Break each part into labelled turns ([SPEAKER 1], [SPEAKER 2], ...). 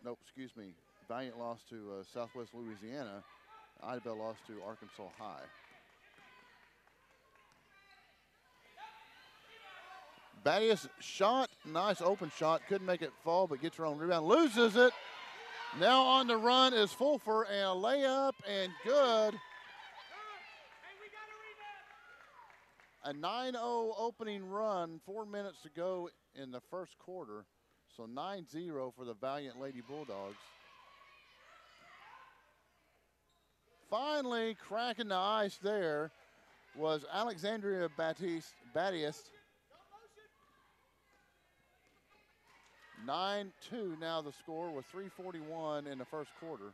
[SPEAKER 1] nope, excuse me. Valliant lost to Southwest Louisiana. Idabel lost to Arkansas High. Battius shot, nice open shot, couldn't make it fall, but gets her own rebound, loses it. Now on the run is Fulfer, and a layup, and good. A 9-0 opening run, 4 minutes to go in the first quarter. So 9-0 for the Valliant Lady Bulldogs. Finally cracking the ice there was Alexandria Battius. 9-2 now the score with 3:41 in the first quarter.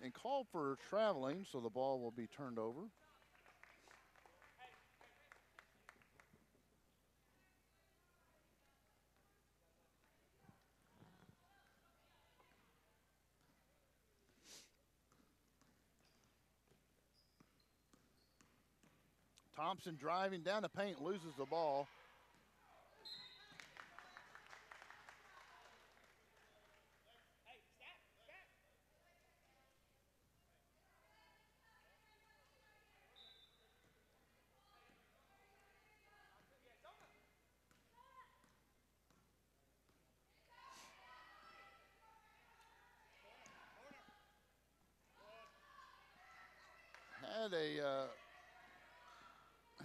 [SPEAKER 1] And called for traveling, so the ball will be turned over. Thompson driving down the paint, loses the ball.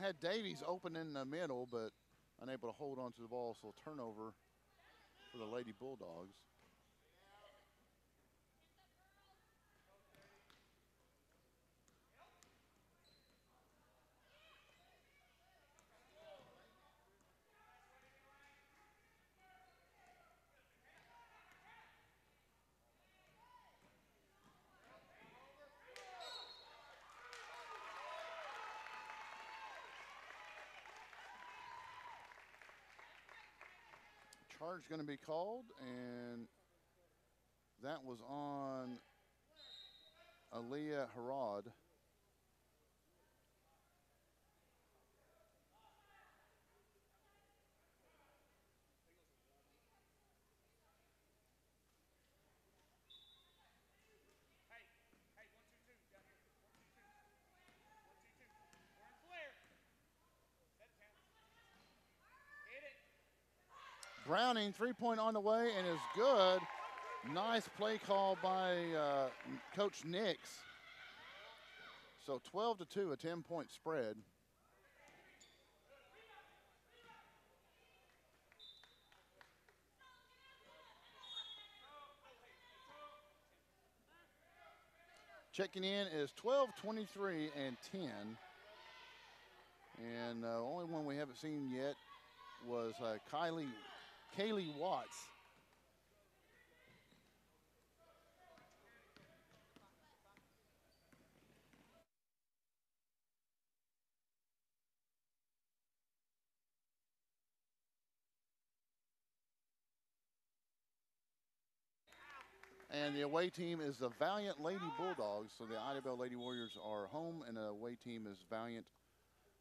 [SPEAKER 1] Had Davies open in the middle, but unable to hold on to the ball, so turnover for the Lady Bulldogs. Charge going to be called, and that was on Aaliyah Harad. Browning, three-point on the way, and is good. Nice play call by Coach Nix. So 12-2, a 10-point spread. Checking in is 12, 23, and 10. And the only one we haven't seen yet was Kaylee Watts. And the away team is the Valliant Lady Bulldogs. So the Idabel Lady Warriors are home, and the away team is Valliant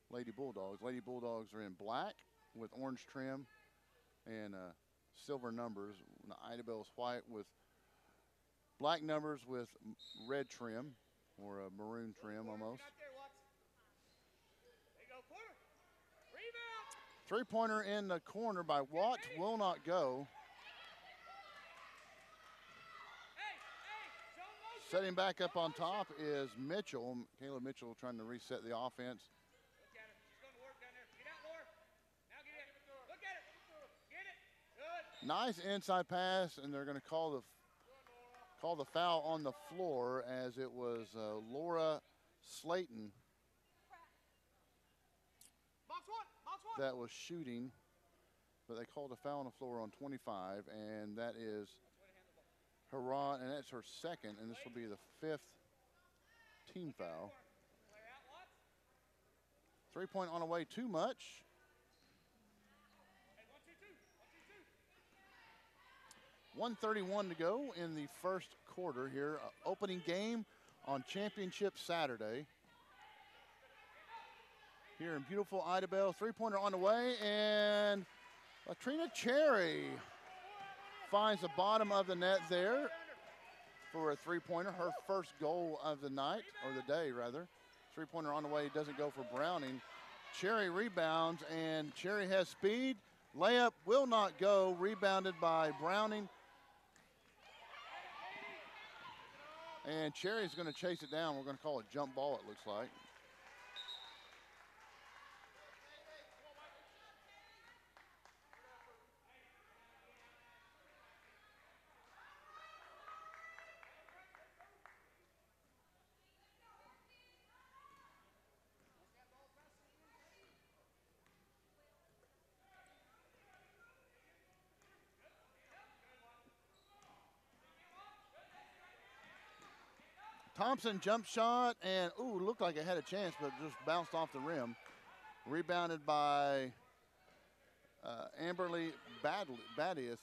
[SPEAKER 1] Lady Bulldogs. Lady Bulldogs are in black with orange trim and silver numbers. Idabel's white with black numbers with red trim, or a maroon trim almost. Three-pointer in the corner by Watt will not go. Setting back up on top is Mitchell. Caleb Mitchell trying to reset the offense. Nice inside pass, and they're going to call the foul on the floor, as it was Laura Slayton that was shooting, but they called a foul on the floor on 25, and that is Haran, and that's her second, and this will be the 5th team foul. Three-point on the way, too much. .131 to go in the first quarter here. Opening game on Championship Saturday. here in beautiful Idabel. Three-pointer on the way, and Latrina Cherry finds the bottom of the net there for a three-pointer, her first goal of the night, or the day rather. Three-pointer on the way, doesn't go for Browning. Cherry rebounds, and Cherry has speed. Layup will not go, rebounded by Browning. And Cherry's going to chase it down. We're going to call it jump ball, it looks like. Thompson jump shot, and ooh, looked like it had a chance, but just bounced off the rim. Rebounded by Amberly Badiest.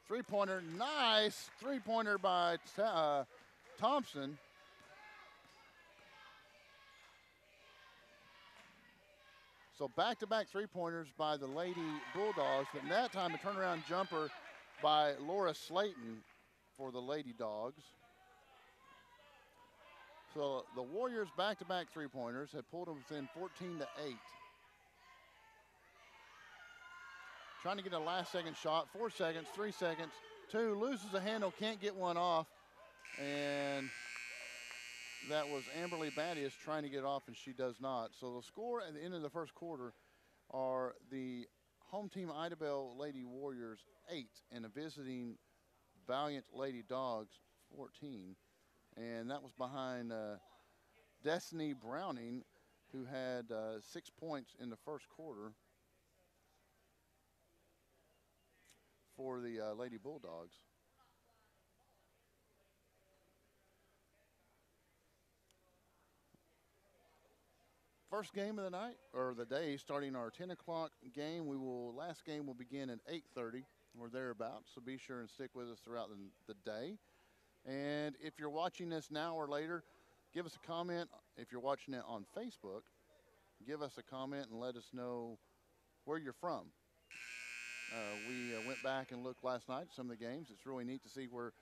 [SPEAKER 1] Three-pointer, nice three-pointer by Thompson. So back-to-back three-pointers by the Lady Bulldogs, but that time a turnaround jumper by Laura Slayton for the Lady Dogs. So the Warriors back-to-back three-pointers have pulled them within 14-8. Trying to get a last-second shot, 4 seconds, 3 seconds, 2, loses the handle, can't get one off, and that was Amberly Badius trying to get off, and she does not. So the score at the end of the first quarter are the home team Idabel Lady Warriors 8 and the visiting Valliant Lady Dogs 14. And that was behind Destiny Browning, who had 6 points in the first quarter for the Lady Bulldogs. First game of the night, or the day, starting our 10 o'clock game. Last game will begin at 8:30 or thereabouts, so be sure and stick with us throughout the day. And if you're watching this now or later, give us a comment. If you're watching it on Facebook, give us a comment and let us know where you're from. We went back and looked last night at some of the games. It's really neat to see where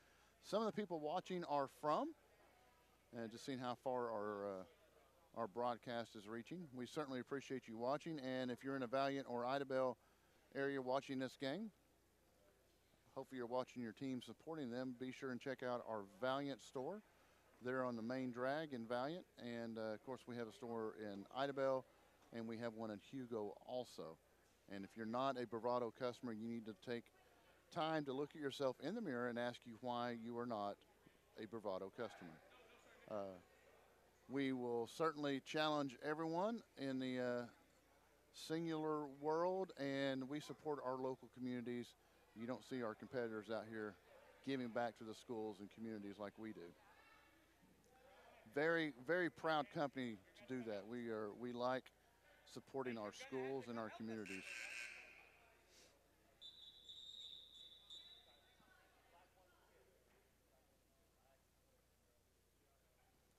[SPEAKER 1] some of the people watching are from, and just seeing how far our broadcast is reaching. We certainly appreciate you watching, and if you're in a Valliant or Idabel area watching this game, hopefully you're watching your team, supporting them. Be sure and check out our Valliant store. They're on the main drag in Valliant, and of course we have a store in Idabel, and we have one in Hugo also. And if you're not a Bravado customer, you need to take time to look at yourself in the mirror and ask you why you are not a Bravado customer. We will certainly challenge everyone in the singular world, and we support our local communities. You don't see our competitors out here giving back to the schools and communities like we do. Very, very proud company to do that. We like supporting our schools and our communities.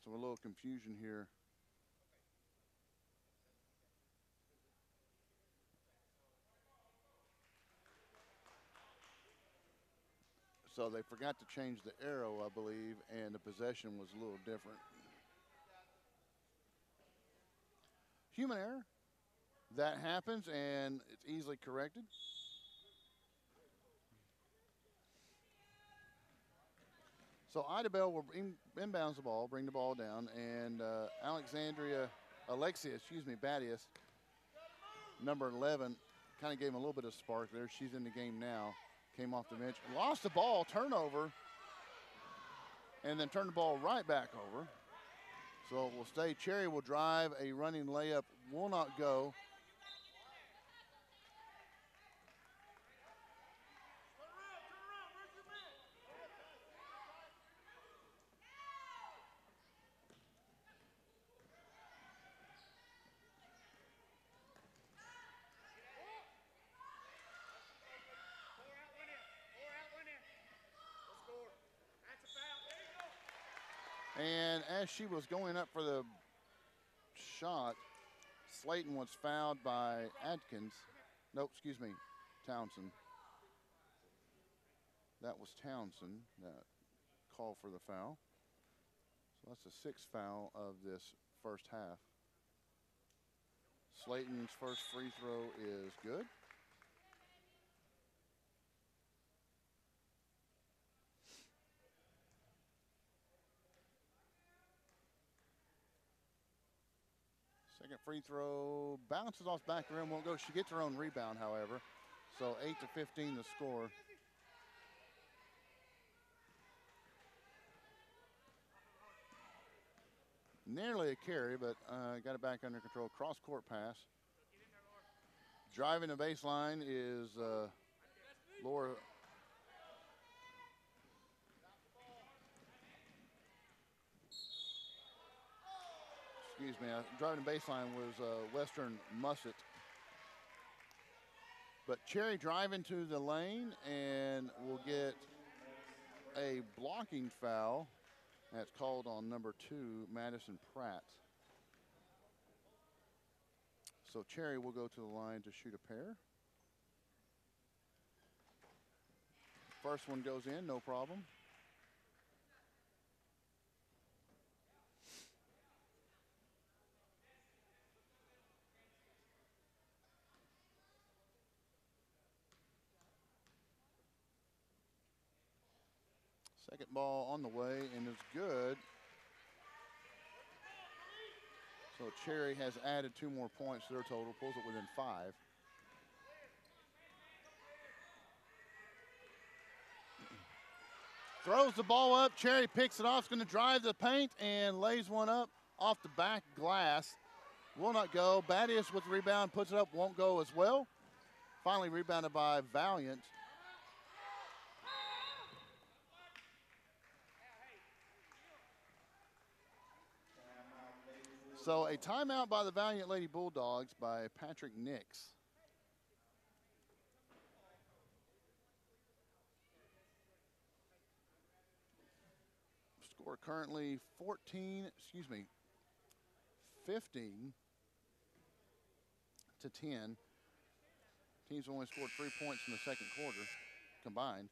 [SPEAKER 1] So a little confusion here. So they forgot to change the arrow, I believe, and the possession was a little different. Human error. That happens, and it's easily corrected. So Idabel will inbounds the ball, bring the ball down, and Alexia, Badius, number 11, kind of gave him a little bit of spark there. She's in the game now. Came off the bench, lost the ball, turnover, and then turned the ball right back over. So it will stay. Cherry will drive, a running layup will not go. And as she was going up for the shot. Slayton was fouled by Adkins. Nope, excuse me, Townsend. That was Townsend that called for the foul. So that's the 6th foul of this first half. Slayton's first free throw is good. Second free throw bounces off back rim, won't go. She gets her own rebound, however. So 8-15 the score. Nearly a carry, but got it back under control. Cross-court pass. Driving the baseline is Laura. Excuse me, driving the baseline was Western Musset. But Cherry driving to the lane and will get a blocking foul. That's called on number 2, Madison Pratt. So Cherry will go to the line to shoot a pair. First one goes in, no problem. Second ball on the way and it's good. So Cherry has added 2 more points to their total, pulls it within 5. Throws the ball up, Cherry picks it off, is going to drive the paint and lays one up off the back glass. Will not go. Badius with the rebound, puts it up, won't go as well. Finally rebounded by Valliant. So a timeout by the Valliant Lady Bulldogs by Patrick Nix. Score currently 15 to 10. Teams only scored 3 points in the second quarter combined.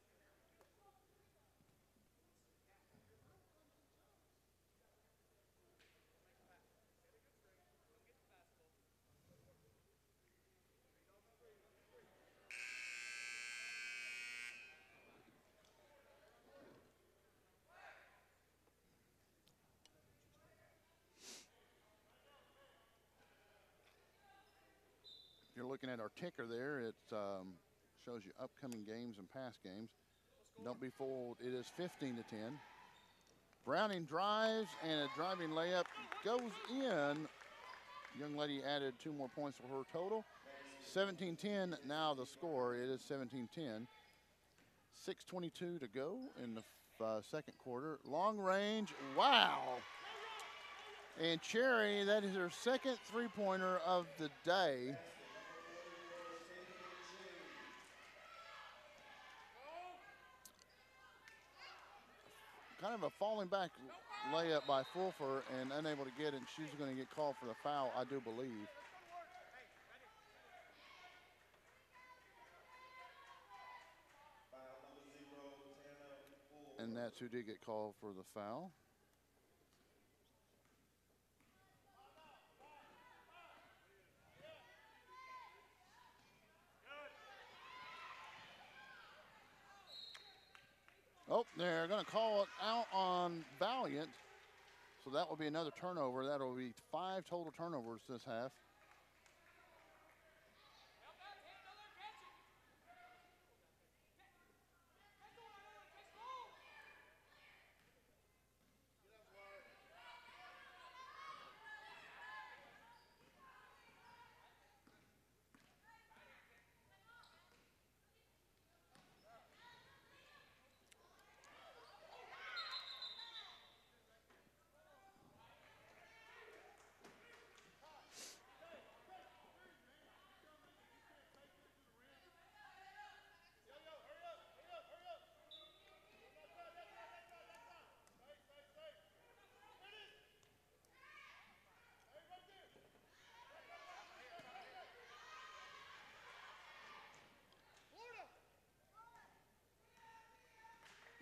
[SPEAKER 1] You're looking at our ticker there. It shows you upcoming games and past games. Don't be fooled. It is 15 to 10. Browning drives and a driving layup goes in. Young lady added 2 more points for her total. 17-10 now the score. It is 17-10. 6:22 to go in the second quarter. Long range, wow. And Cherry, that is her second three-pointer of the day. Kind of a falling back layup by Fulfer and unable to get it. She's going to get called for the foul, I do believe. And that's who did get called for the foul. Oh, they're going to call it out on Valliant. So that will be another turnover. That will be 5 total turnovers this half.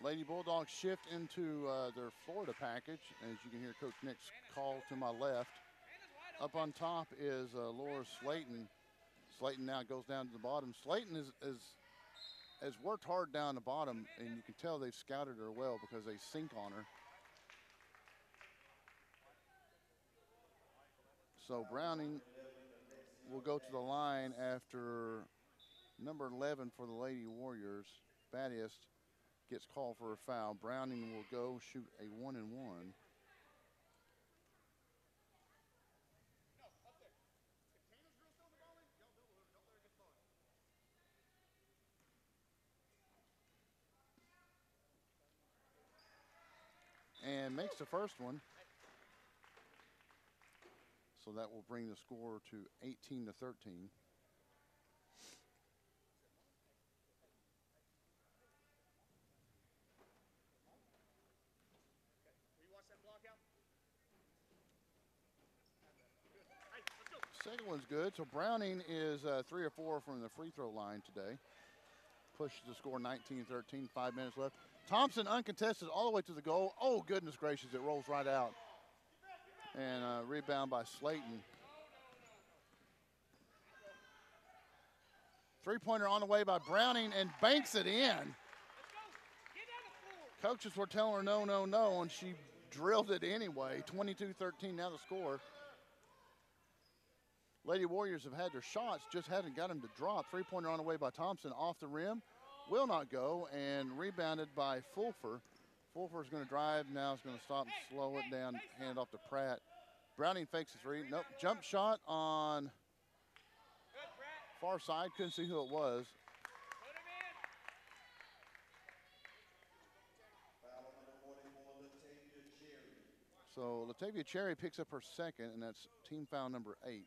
[SPEAKER 1] Lady Bulldogs shift into their Florida package. As you can hear Coach Nick's call to my left. Up on top is Laura Slayton. Slayton now goes down to the bottom. Slayton has worked hard down the bottom, and you can tell they've scouted her well because they sink on her. So Browning will go to the line after number 11 for the Lady Warriors. Battiest gets called for a foul. Browning will go shoot a 1-and-1. And makes the first one. So that will bring the score to 18-13. Second one's good. So Browning is 3 or 4 from the free throw line today. Pushes the score 19-13, 5 minutes left. Thompson uncontested all the way to the goal. Oh, goodness gracious, it rolls right out. And rebound by Slayton. Three-pointer on the way by Browning and banks it in. Coaches were telling her no, no, no, and she drilled it anyway. 22-13 now the score. Lady Warriors have had their shots, just hadn't got them to drop. Three-pointer on the way by Thompson, off the rim. Will not go, and rebounded by Fulfer. Fulfer's going to drive, now is going to stop and slow it down, hand it off to Pratt. Browning fakes the three. Nope, jump shot on far side, couldn't see who it was. So Latavia Cherry picks up her second, and that's team foul number 8.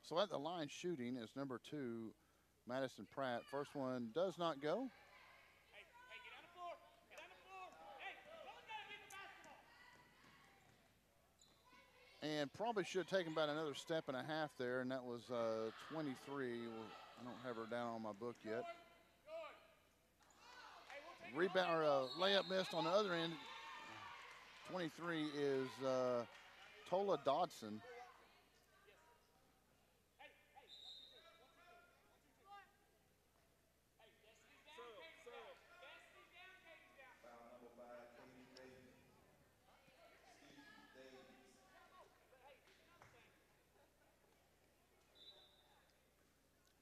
[SPEAKER 1] So at the line shooting is number 2, Madison Pratt. First one does not go. And probably should have taken about another step and a half there, and that was 23. I don't have her down on my book yet. Rebound or layup missed on the other end. 23 is Tola Dodson.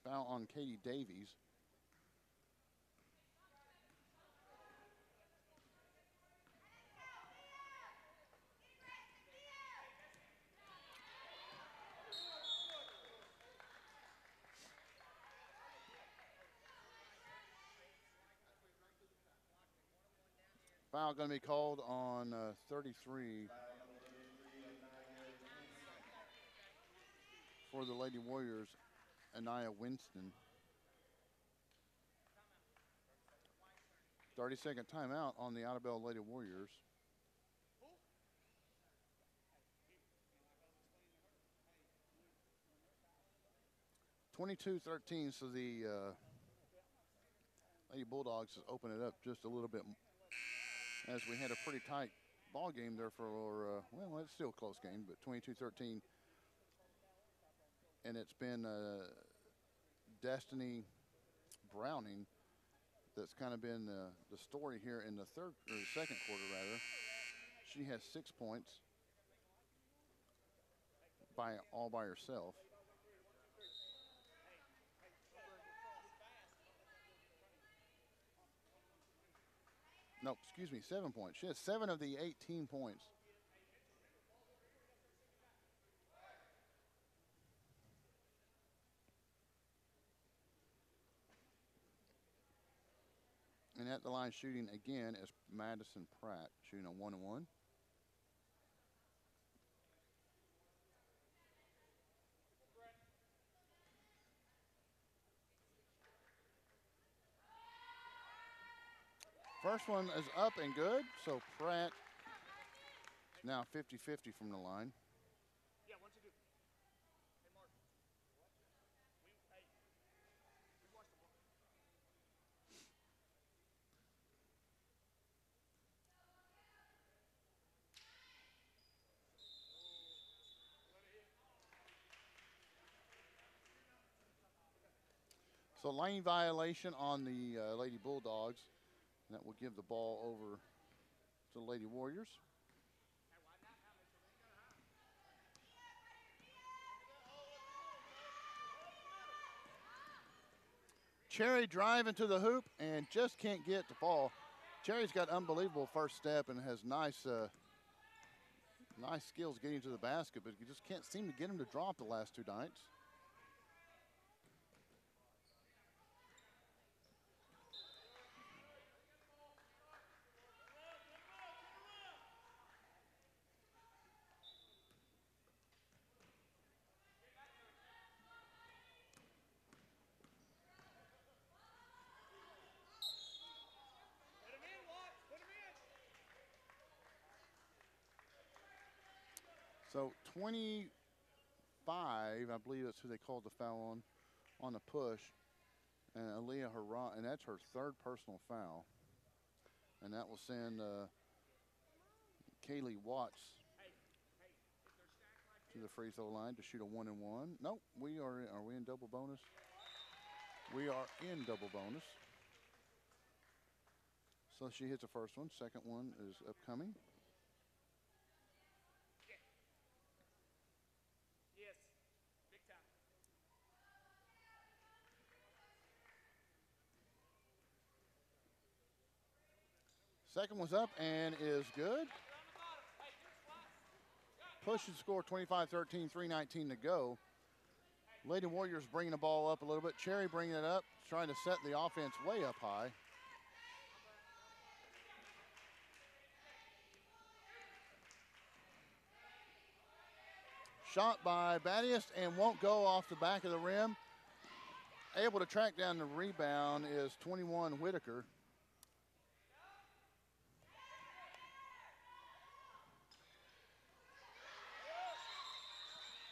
[SPEAKER 1] Foul on Katie Davies. Foul going to be called on 33 for the Lady Warriors, Anaya Winston. 30-second timeout on the Idabel Lady Warriors. (22-13), so the Lady Bulldogs has opened it up just a little bit, as we had a pretty tight ball game there for, well, it's still a close game, but 22-13. And it's been Destiny Browning that's kind of been the story here in the second quarter, rather. She has 6 points all by herself. No, excuse me, 7 points. She has 7 of the 18 points. And at the line shooting again is Madison Pratt, shooting a 1-and-1. First one is up and good, so Pratt is now 50-50 from the line. So lane violation on the Lady Bulldogs. And that will give the ball over to the Lady Warriors. Cherry driving to the hoop and just can't get the ball. Cherry's got unbelievable first step and has nice skills getting to the basket, but you just can't seem to get him to drop the last two nights. So 25, I believe that's who they called the foul on the push. And Aaliyah Haran, and that's her third personal foul. And that will send Kaylee Watts to the free throw line to shoot a 1-and-1. Nope, are we in double bonus? We are in double bonus. So she hits the first one. Second one is upcoming. Second one's up and is good. Push and score 25-13, 3:19 to go. Lady Warriors bringing the ball up a little bit. Cherry bringing it up, trying to set the offense way up high. Shot by Battius and won't go off the back of the rim. Able to track down the rebound is 21 Whitaker.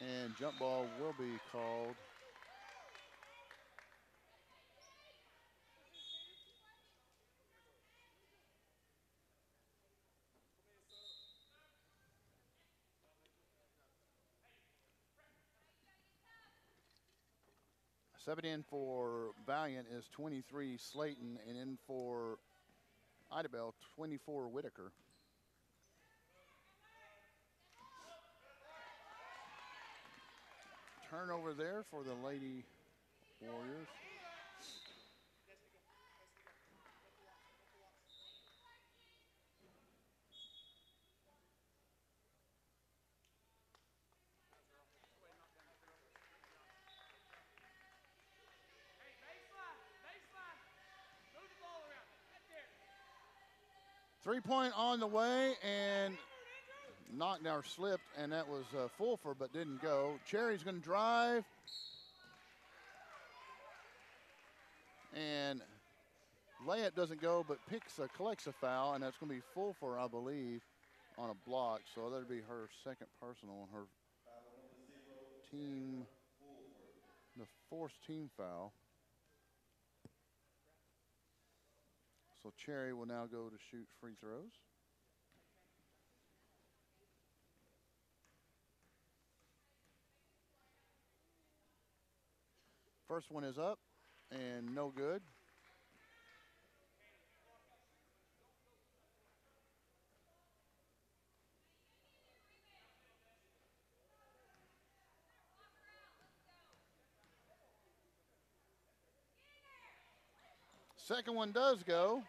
[SPEAKER 1] And jump ball will be called. Subbing in for Valliant is 23 Slayton, and in for Idabel, 24 Whitaker. Turnover there for the Lady Warriors. Three-point on the way, and knocked or slipped, and that was Fulfer, but didn't go. Cherry's going to drive. And layup doesn't go, but collects a foul, and that's going to be Fulfer, I believe, on a block. So that'll be her second personal on her team, the fourth team foul. So Cherry will now go to shoot free throws. First one is up and no good. Second one does go.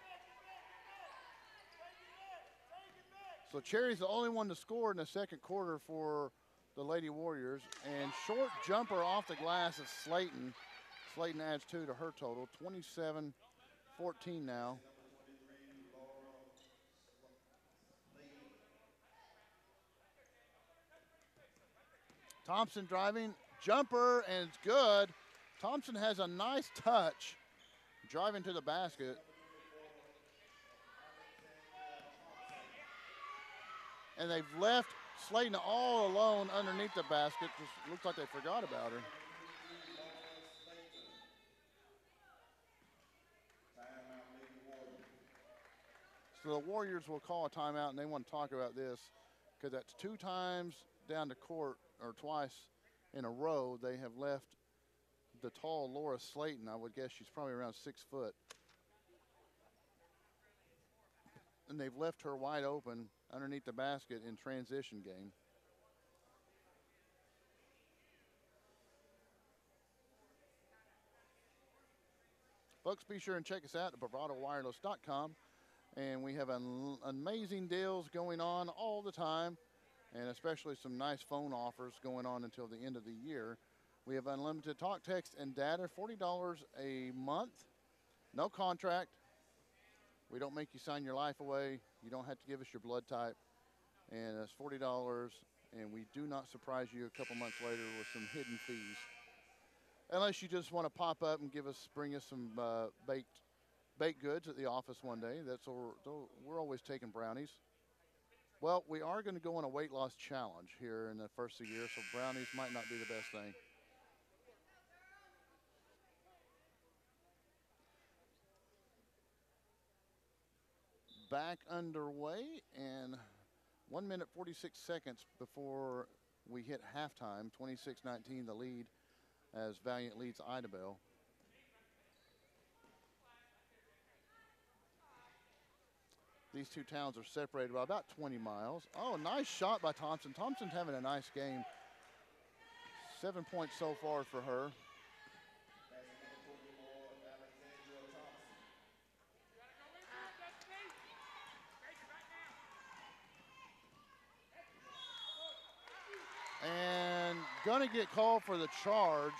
[SPEAKER 1] So Cherry's the only one to score in the second quarter for the Lady Warriors. And short jumper off the glass is Slayton. Slayton adds 2 to her total, 27-14 now. Thompson driving, jumper, and it's good. Thompson has a nice touch, driving to the basket. And they've left Slayton all alone underneath the basket. Just looks like they forgot about her. So the Warriors will call a timeout, and they want to talk about this because that's 2 times down the court, or twice in a row, they have left the tall Laura Slayton. I would guess she's probably around 6 foot. And they've left her wide open underneath the basket in transition game. Folks, be sure and check us out at bravadowireless.com. And we have amazing deals going on all the time, and especially some nice phone offers going on until the end of the year. We have unlimited talk, text, and data, $40 a month, no contract. We don't make you sign your life away. You don't have to give us your blood type. And it's $40, and we do not surprise you a couple months later with some hidden fees. Unless you just want to pop up and bring us some baked goods at the office one day. We're always taking brownies. Well, we are going to go on a weight loss challenge here in the first of the year, so brownies might not be the best thing. Back underway, and 1 minute 46 seconds before we hit halftime. 26-19 the lead as Valliant leads Idabel. These two towns are separated by about 20 miles. Oh, nice shot by Thompson. Thompson's having a nice game. 7 points so far for her. And gonna get called for the charge.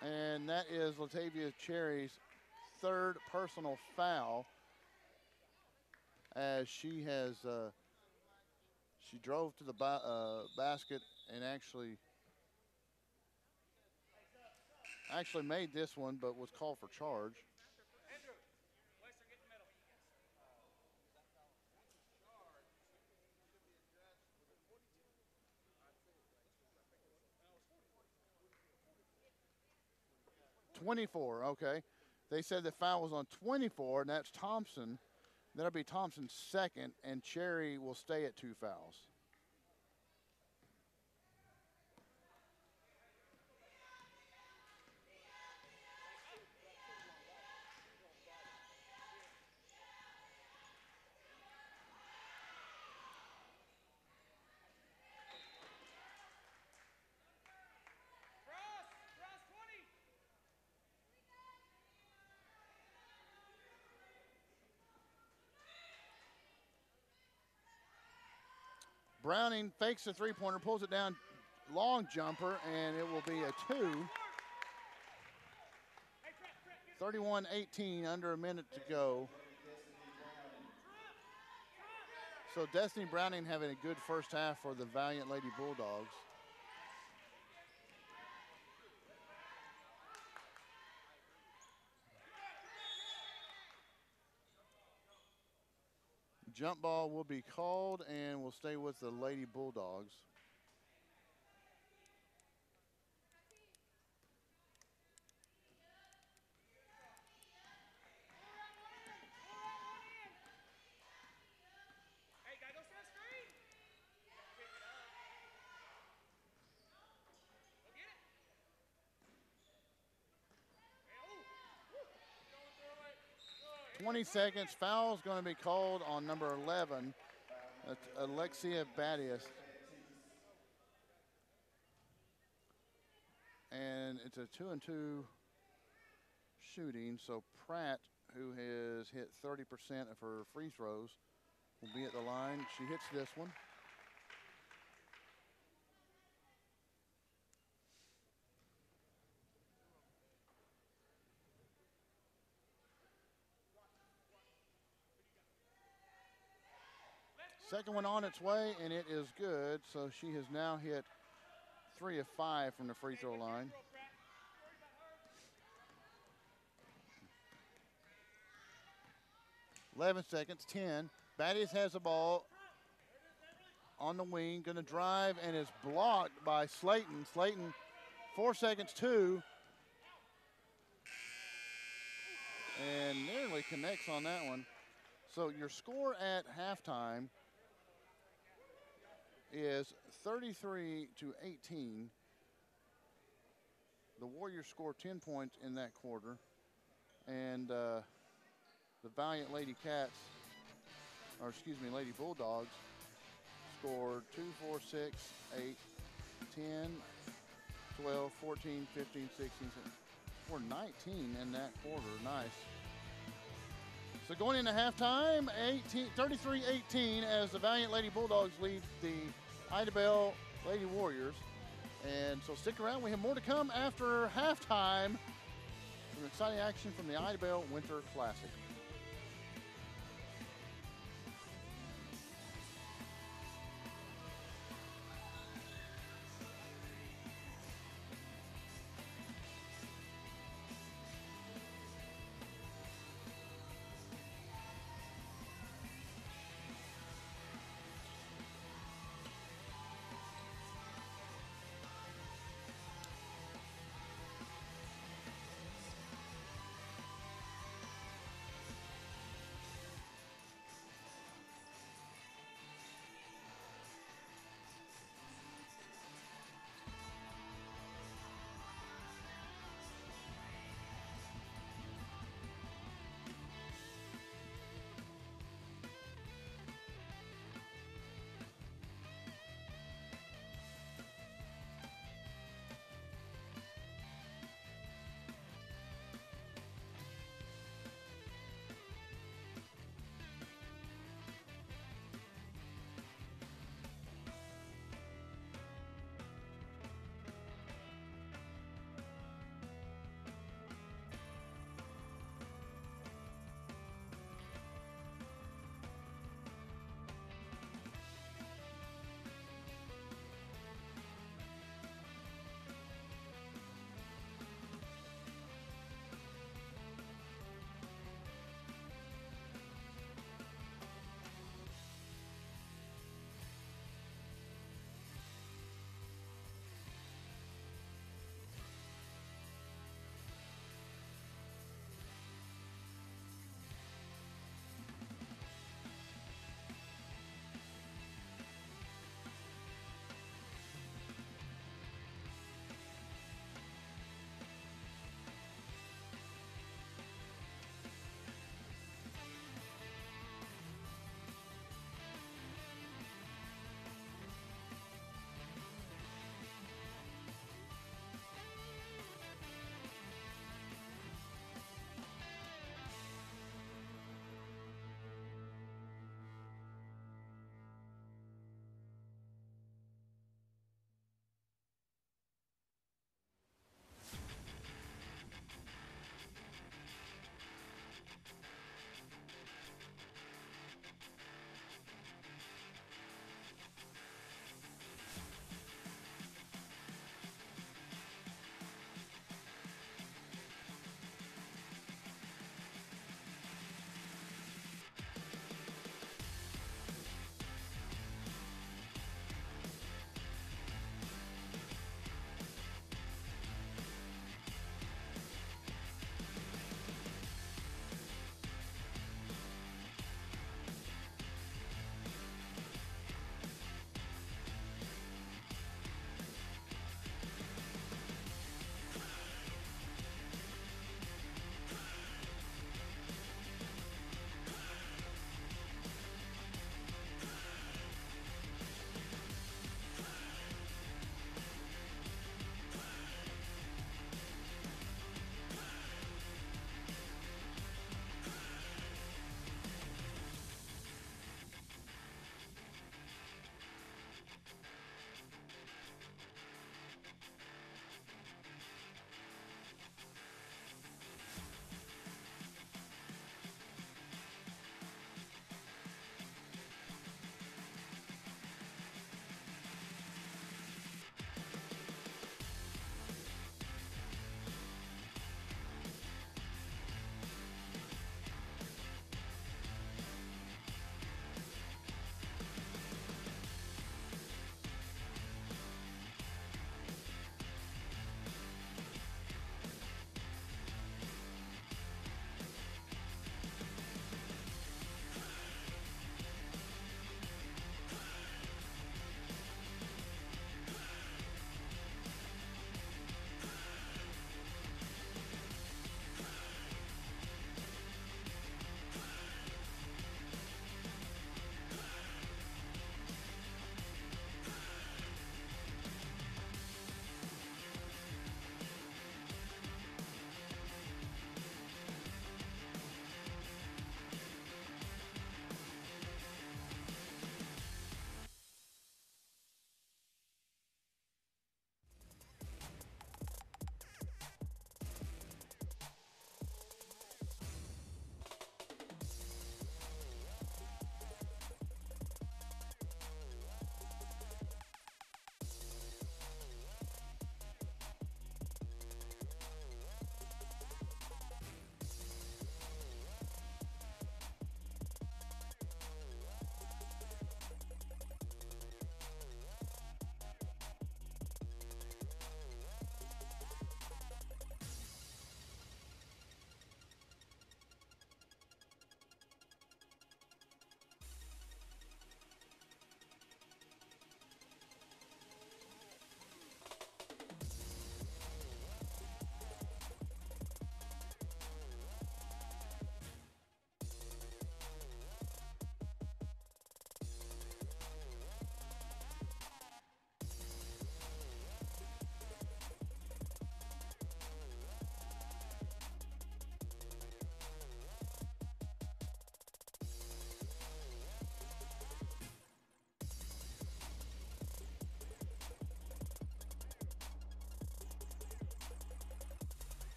[SPEAKER 1] And that is Latavia Cherry's third personal foul, as she has she drove to the basket and actually made this one, but was called for charge. .24, okay. They said the foul was on 24, and that's Thompson. That'll be Thompson's second, and Cherry will stay at 2 fouls. Browning fakes the three-pointer, pulls it down, long jumper, and it will be a 2. 31-18, under a minute to go. So Destiny Browning having a good first half for the Valliant Lady Bulldogs. Jump ball will be called and will stay with the Lady Bulldogs.
[SPEAKER 2] Hey, gotta go set a screen. Pick it up. Go get it. Hey, ooh.
[SPEAKER 1] 20 seconds. Foul's going to be called on number 11, Alexia Badius. And it's a 2-and-2 shooting. So Pratt, who has hit 30% of her free throws, will be at the line. She hits this one. Second one on its way, and it is good. So she has now hit 3 of 5 from the free throw line. .11 seconds, 10. Badius has the ball on the wing, gonna drive, and is blocked by Slayton. Slayton, 4 seconds, 2. And nearly connects on that one. So your score at halftime is 33-18. The Warriors scored 10 points in that quarter, and the Valiant Lady Cats, or excuse me, Lady Bulldogs, scored 2, 4, 6, 8, 10, 12, 14, 15, 16, 17. Scored 19 in that quarter. Nice. So going into halftime, 33-18 as the Valiant Lady Bulldogs lead the Idabel Lady Warriors. And so stick around. We have more to come after halftime. Some exciting action from the Idabel Winter Classic.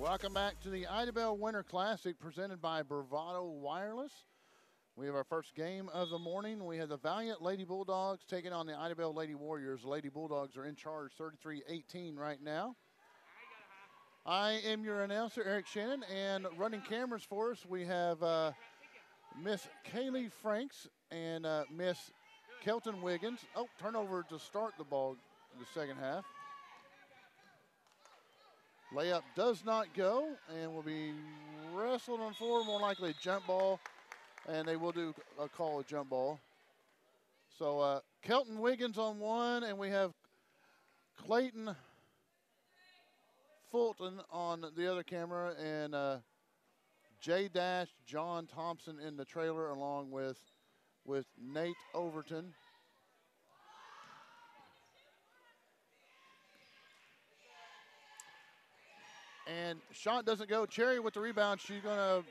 [SPEAKER 1] Welcome back to the Idabel Winter Classic presented by Bravado Wireless. We have our first game of the morning. We have the Valliant Lady Bulldogs taking on the Idabel Lady Warriors. The Lady Bulldogs are in charge 33-18 right now. I am your announcer, Eric Shannon, and running cameras for us, we have Miss Kaylee Franks and Miss Kelton Wiggins. Oh, turnover to start the ball in the second half. Layup does not go and will be wrestled on floor, more likely a jump ball, and they will do a call a jump ball. So Kelton Wiggins on one, and we have Clayton Fulton on the other camera, and J. John Thompson in the trailer, along with Nate Overton. And shot doesn't go. Cherry with the rebound. She's going to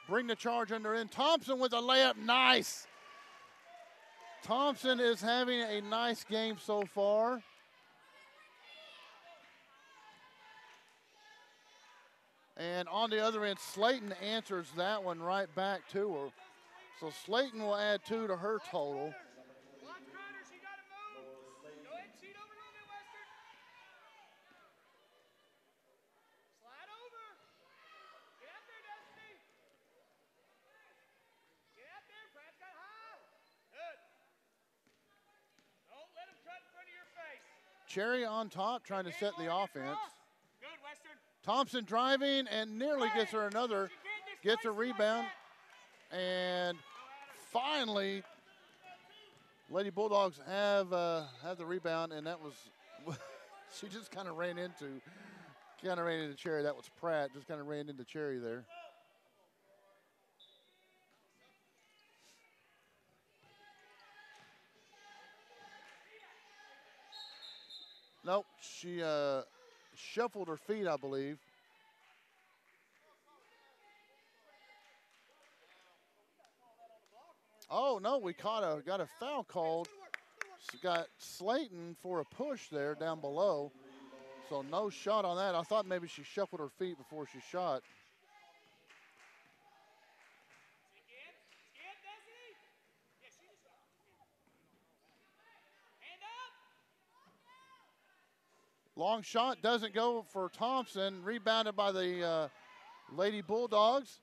[SPEAKER 1] bring the charge under in. Thompson with a layup. Nice. Thompson is having a nice game so far. And on the other end, Slayton answers that one right back to her. So Slayton will add 2 to her total. Cherry on top, trying to set the offense. Thompson driving and nearly gets her another, gets a rebound. And finally, Lady Bulldogs have the rebound, and that was, she just kind of ran into Cherry. That was Pratt, just kind of ran into Cherry there. Nope, she shuffled her feet, I believe. Oh no, we got a foul called. She got Slayton for a push there down below. So no shot on that. I thought maybe she shuffled her feet before she shot. Long shot doesn't go for Thompson. Rebounded by the Lady Bulldogs.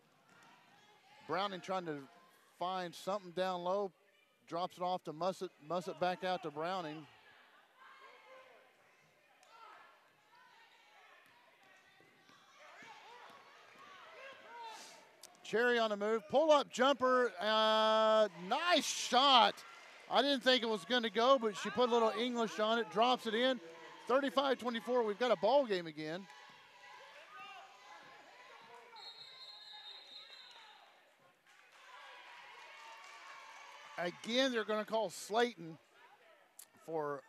[SPEAKER 1] Browning trying to find something down low. Drops it off to Mussett. Mussett back out to Browning. Cherry on the move. Pull-up jumper. Nice shot. I didn't think it was going to go, but she put a little English on it. Drops it in. 35-24, we've got a ball game again. Again, they're going to call Slayton for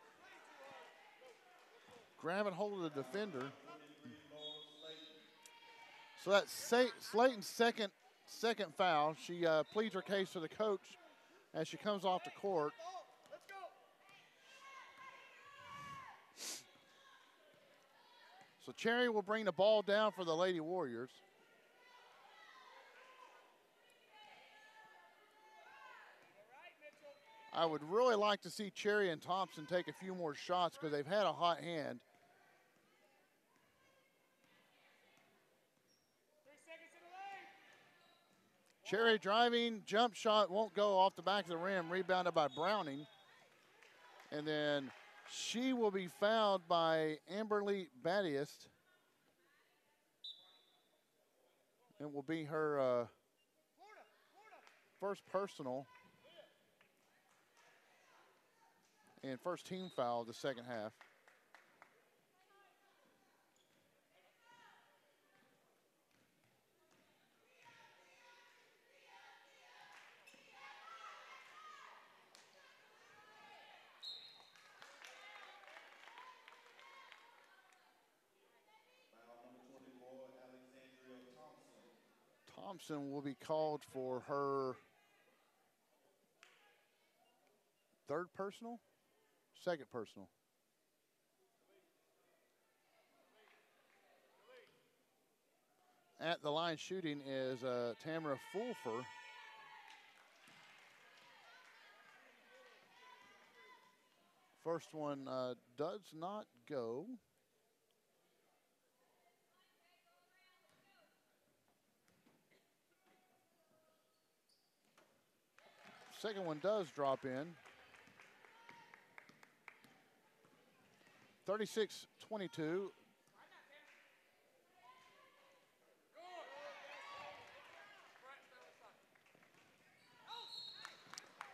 [SPEAKER 1] grabbing hold of the defender. So that's Slayton's second foul. She pleads her case to the coach as she comes off the court. So Cherry will bring the ball down for the Lady Warriors. I would really like to see Cherry and Thompson take a few more shots because they've had a hot hand.
[SPEAKER 2] 3 seconds in the lane.
[SPEAKER 1] Cherry driving, jump shot won't go off the back of the rim, rebounded by Browning. And then she will be fouled by Amberly Battiest. It will be her first personal and first team foul of the second half. Thompson will be called for her third personal? Second personal. at the line shooting is Tamara Fulfer. First one does not go. Second one does drop in. 36-22.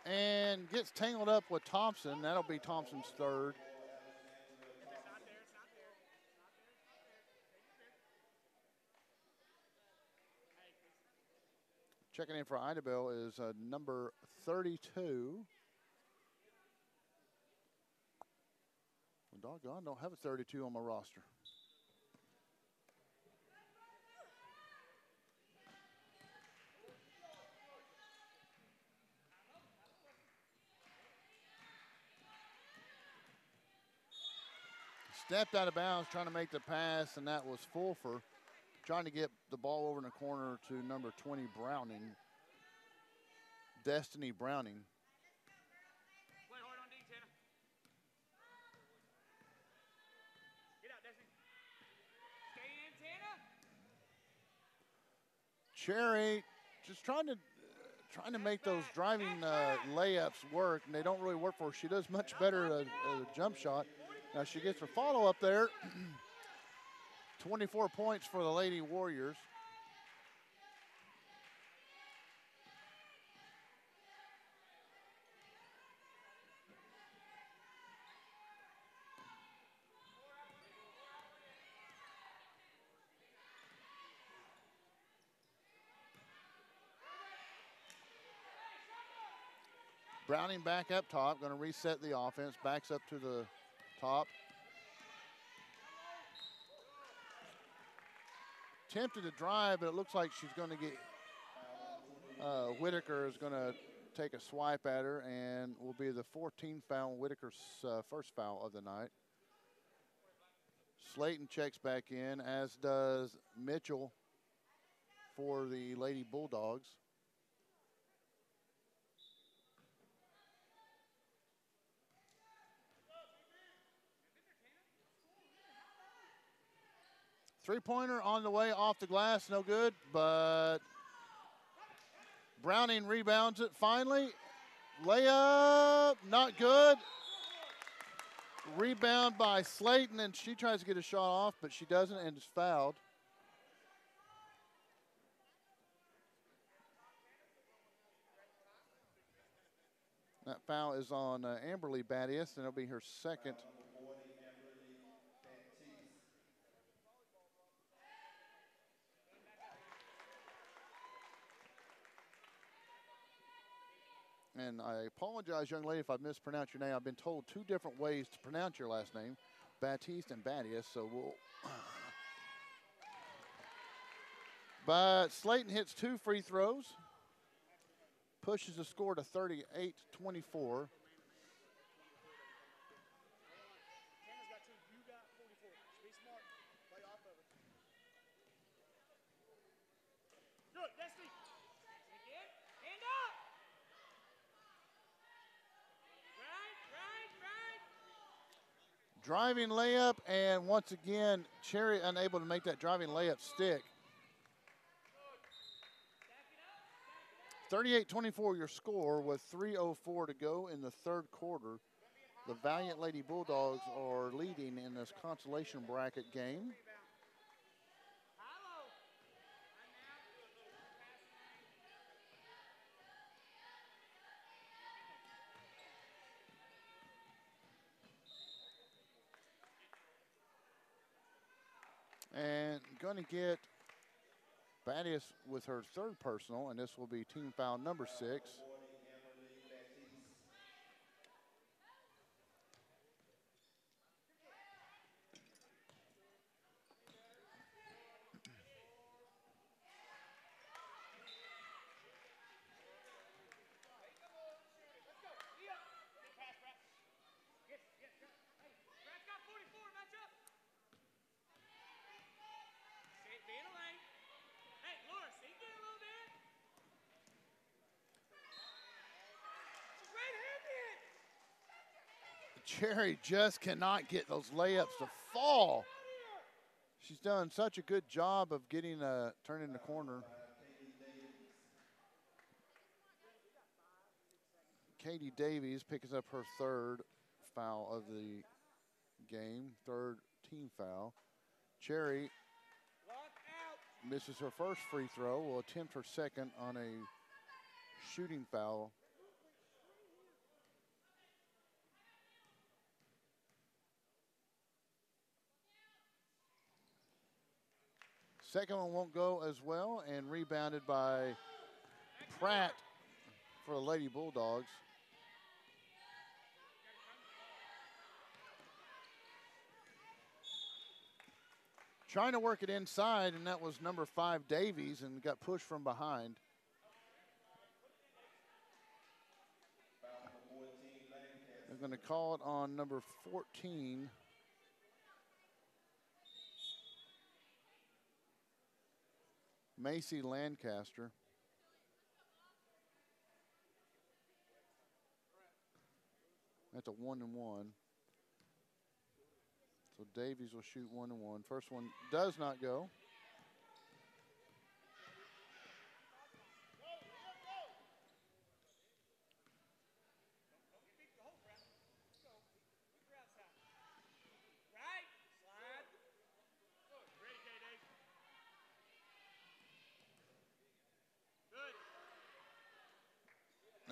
[SPEAKER 1] And gets tangled up with Thompson. That'll be Thompson's third. Checking in for Idabel is number 32. Well, doggone, don't have a 32 on my roster. Stepped out of bounds trying to make the pass, and that was Fulfer trying to get the ball over in the corner to number 20, Browning. Destiny Browning.
[SPEAKER 2] Play hard on D, Tanner. Get out, Destiny. Stay in, Tanner.
[SPEAKER 1] Cherry just trying to make those driving layups work, and they don't really work for her. She does much better at a jump shot. Now she gets her follow up there. 24 points for the Lady Warriors. Browning back up top, going to reset the offense, backs up to the top. Tempted to drive, but it looks like she's going to get, Whitaker is going to take a swipe at her, and will be the 14th foul, Whitaker's first foul of the night. Slayton checks back in, as does Mitchell for the Lady Bulldogs. Three-pointer on the way off the glass, no good, but Browning rebounds it finally. Layup, not good. Rebound by Slayton, and she tries to get a shot off, but she doesn't and is fouled. That foul is on Amberly Badius, and it'll be her second. And I apologize, young lady, if I mispronounced your name. I've been told two different ways to pronounce your last name, Baptiste and Badius, so we'll. But Slayton hits two free throws, pushes the score to 38-24.
[SPEAKER 2] Tanner's got two. You got 44. Be smart. Play off of it. Good, Destiny. Again. Hand up. Right.
[SPEAKER 1] Driving layup, and once again, Cherry unable to make that driving layup stick. 38-24 your score with 3:04 to go in the third quarter. The Valliant Lady Bulldogs are leading in this consolation bracket game. And going to get Badius with her third personal, and this will be team foul number 6. Cherry just cannot get those layups to fall. She's done such a good job of getting turning the corner. Katie Davies picks up her third foul of the game, third team foul. Cherry misses her first free throw, will attempt her second on a shooting foul. Second one won't go as well, and rebounded by Pratt for the Lady Bulldogs. Trying to work it inside, and that was number 5, Davies, and got pushed from behind. They're going to call it on number 14. Macy Lancaster. That's a 1-1. So Davies will shoot 1-1. First one does not go.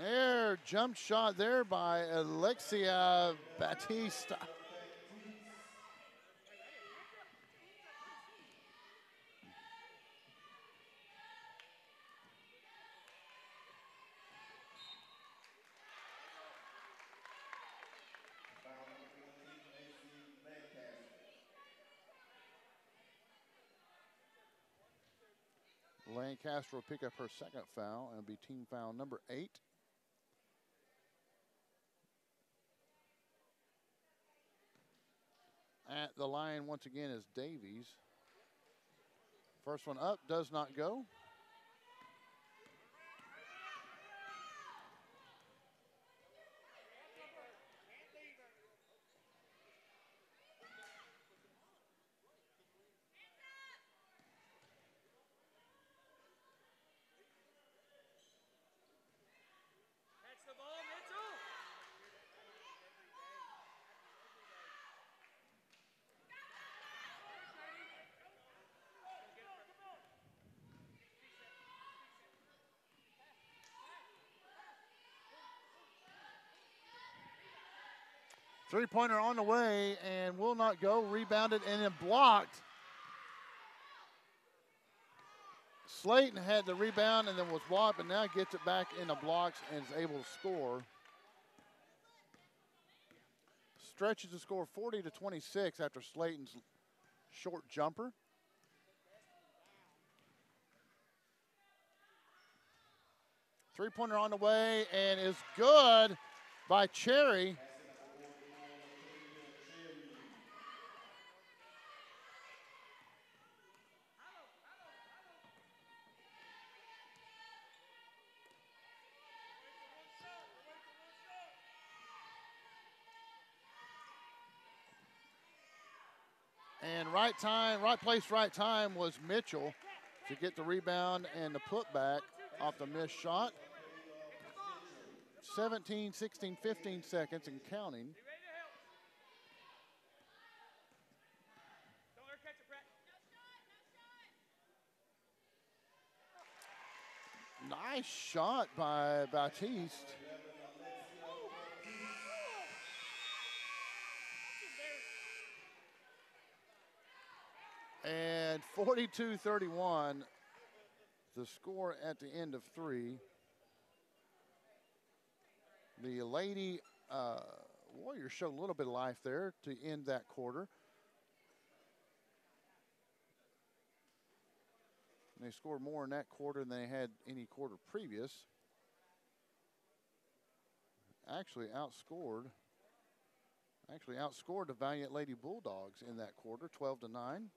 [SPEAKER 1] There, jump shot there by Alexia Batista. Lancaster will pick up her second foul and be team foul number 8. At the line once again is Davies. First one up does not go. Three-pointer on the way and will not go. Rebounded and then blocked. Slayton had the rebound and then was blocked, but now gets it back in the blocks and is able to score. Stretches the score 40-26 after Slayton's short jumper. Three-pointer on the way and is good by Cherry. And right time, right place, right time was Mitchell to get the rebound and the putback off the missed shot. 17, 16, 15 seconds and counting. Nice shot by Batiste. And 42-31, the score at the end of 3. The Lady Warriors showed a little bit of life there to end that quarter. And they scored more in that quarter than they had any quarter previous. Actually outscored the Valliant Lady Bulldogs in that quarter, 12-9.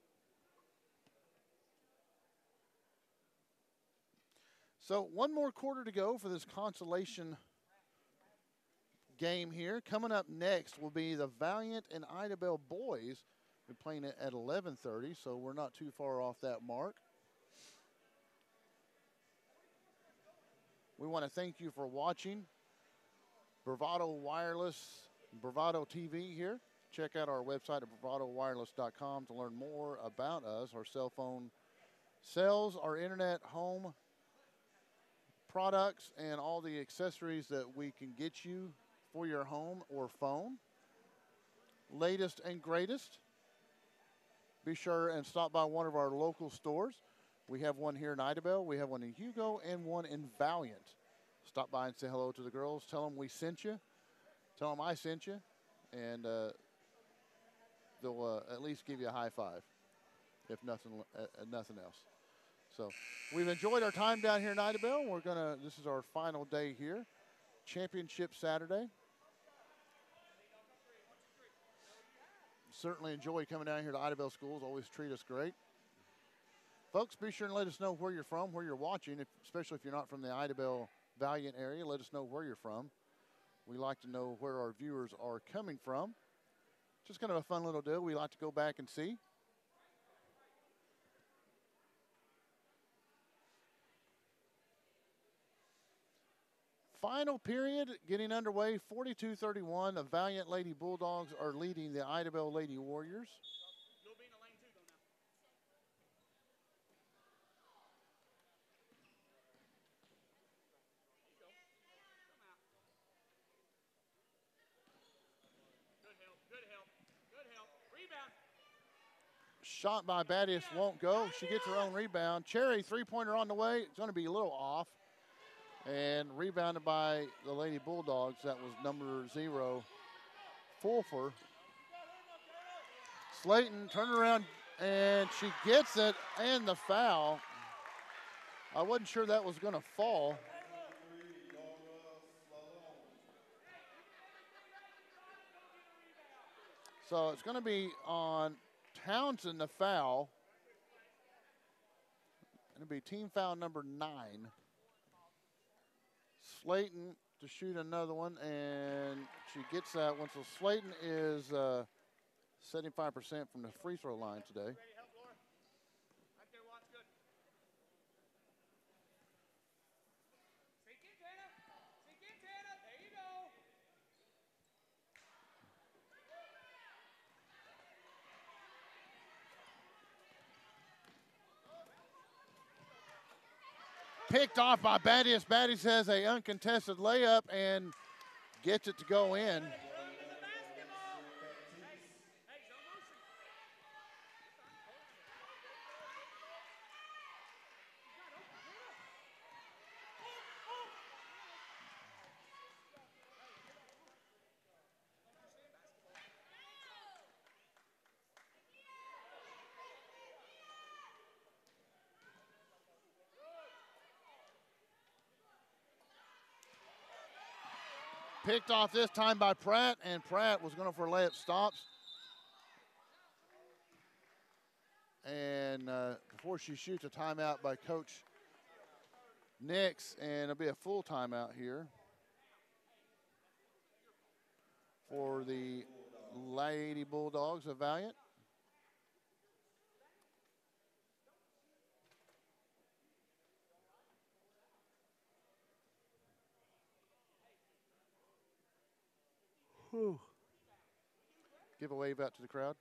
[SPEAKER 1] So one more quarter to go for this consolation game here. Coming up next will be the Valliant and Idabel boys. We're playing it at 11:30, so we're not too far off that mark. We want to thank you for watching Bravado Wireless, Bravado TV here. Check out our website at bravadowireless.com to learn more about us, our cell phone sales, our internet home products, and all the accessories that we can get you for your home or phone. Latest and greatest. Be sure and stop by one of our local stores. We have one here in Idabel, we have one in Hugo, and one in Valliant. Stop by and say hello to the girls. Tell them we sent you. Tell them I sent you. And they'll at least give you a high five, if nothing else. So we've enjoyed our time down here in Idabel. This is our final day here. Championship Saturday. Certainly enjoy coming down here to Idabel schools. Always treat us great. Folks, be sure and let us know where you're from, where you're watching, especially if you're not from the Idabel Valliant area. Let us know where you're from. We like to know where our viewers are coming from. Just kind of a fun little deal we like to go back and see. Final period getting underway, 42-31. The Valliant Lady Bulldogs are leading the Idabel Lady Warriors.
[SPEAKER 2] You'll be in the lane too, though, now. There you go. Come out. Good help, good help, good help. Rebound.
[SPEAKER 1] Shot by Battius won't go. She gets her own rebound. Cherry, three-pointer on the way. It's going to be a little off. And rebounded by the Lady Bulldogs. That was number 0, Fulfer. Slayton turned around, and she gets it, and the foul. I wasn't sure that was going to fall. So it's going to be on Townsend, the foul. It'll be team foul number 9. Slayton to shoot another one, and she gets that one. So Slayton is 75% from the free throw line today.
[SPEAKER 2] Ready, help, Laura. Right there, Watts, good. Sink in, Tana. Sink in, Tana. There you go.
[SPEAKER 1] Picked off by Battius. Battius has a uncontested layup and gets it to go in.
[SPEAKER 2] Hey, zone motion.
[SPEAKER 1] Picked off this time by Pratt, and Pratt was going for layup stops. And before she shoots, a timeout by Coach Nix, and it'll be a full timeout here for the Lady Bulldogs of Valliant. Whew. Give a wave out to the crowd.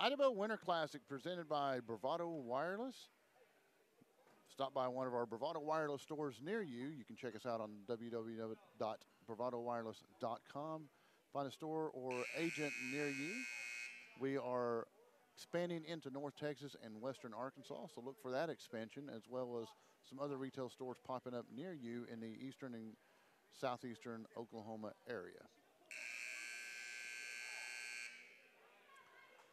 [SPEAKER 1] Idabel Winter Classic presented by Bravado Wireless. Stop by one of our Bravado Wireless stores near you. You can check us out on www.bravadowireless.com. Find a store or agent near you. We are expanding into North Texas and Western Arkansas, so look for that expansion, as well as some other retail stores popping up near you in the eastern and southeastern Oklahoma area.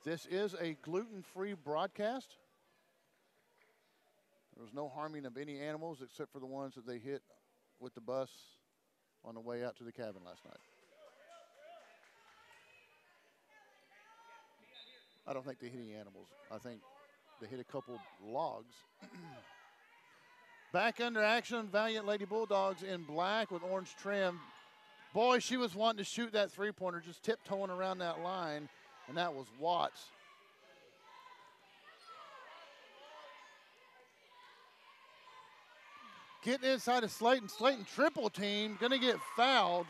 [SPEAKER 1] This is a gluten-free broadcast. There was no harming of any animals except for the ones that they hit with the bus on the way out to the cabin last night. I don't think they hit any animals. I think they hit a couple logs. Back under action, Valliant Lady Bulldogs in black with orange trim. Boy, she was wanting to shoot that three-pointer, just tiptoeing around that line, and that was Watts. Getting inside of Slayton. Slayton triple team, gonna get fouled.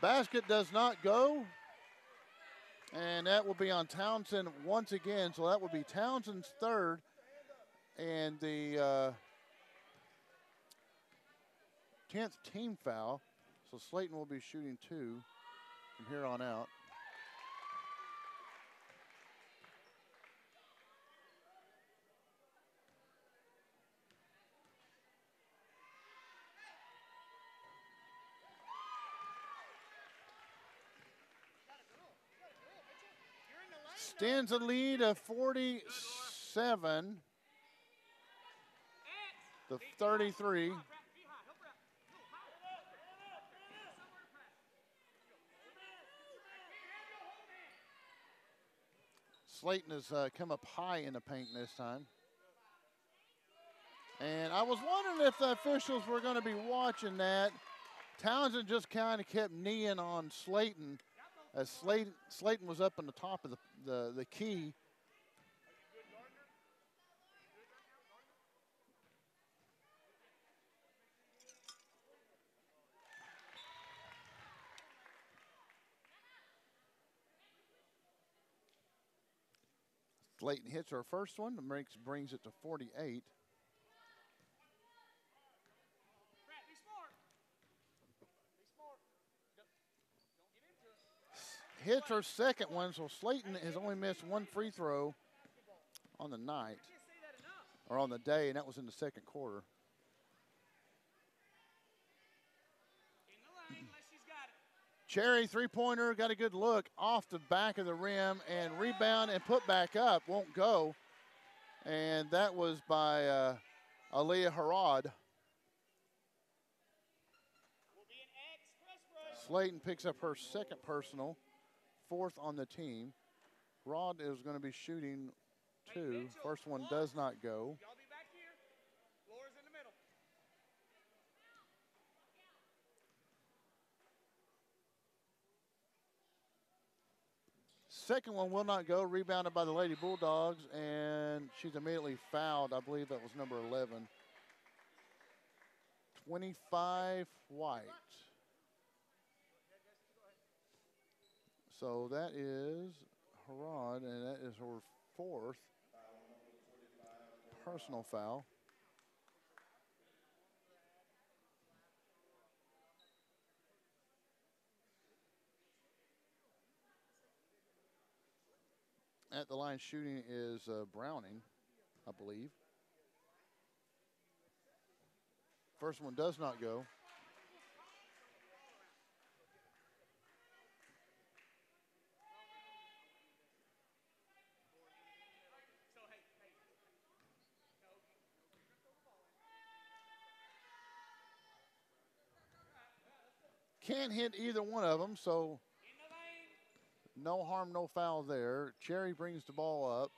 [SPEAKER 1] Basket does not go. And that will be on Townsend once again. So that will be Townsend's third. And the 10th team foul. So Slayton will be shooting 2 from here on out. Stands a lead of 47 to 33. Slayton has come up high in the paint this time. And I was wondering if the officials were going to be watching that. Townsend just kind of kept kneeing on Slayton as Slayton was up on the top of the key. Slayton hits her first one, brings it to 48. Hits her second one, so Slayton has only missed 1 free throw on the night, or on the day, and that was in the second quarter. Cherry three-pointer, got a good look off the back of the rim, and rebound and put back up, won't go. And that was by Aaliyah Harad. Slayton picks up her second personal, 4th on the team. Rod is going to be shooting 2. First one does not go. Second one will not go, rebounded by the Lady Bulldogs, and she's immediately fouled. I believe that was number 11. 25 White. So that is Harad, and that is her 4th personal foul. At the line shooting is Browning, I believe. First one does not go. Can't hit either one of them, so no harm, no foul there. Cherry brings the ball up.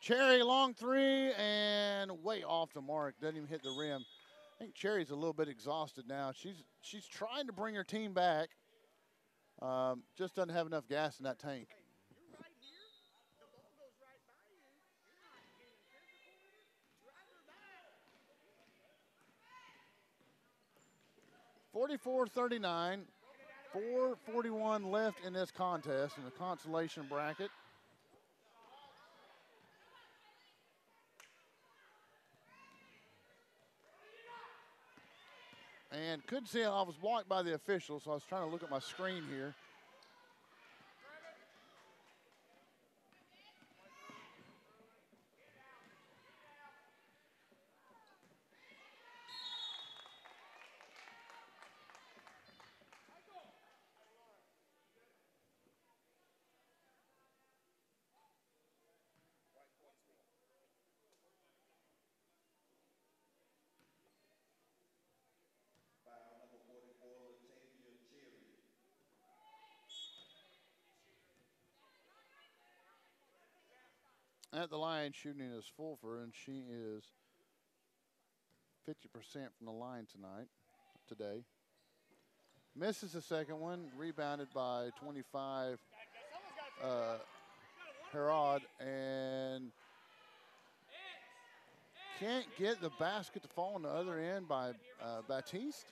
[SPEAKER 1] Cherry long 3 and way off the mark. Doesn't even hit the rim. I think Cherry's a little bit exhausted now. She's trying to bring her team back. Just doesn't have enough gas in that tank. 44-39, 4:41 left in this contest in the consolation bracket. And couldn't see it. I was blocked by the official, so I was trying to look at my screen here. At the line, shooting is Fulfer, and she is 50% from the line today. Misses the second one, rebounded by 25 Herod, and can't get the basket to fall on the other end by Baptiste.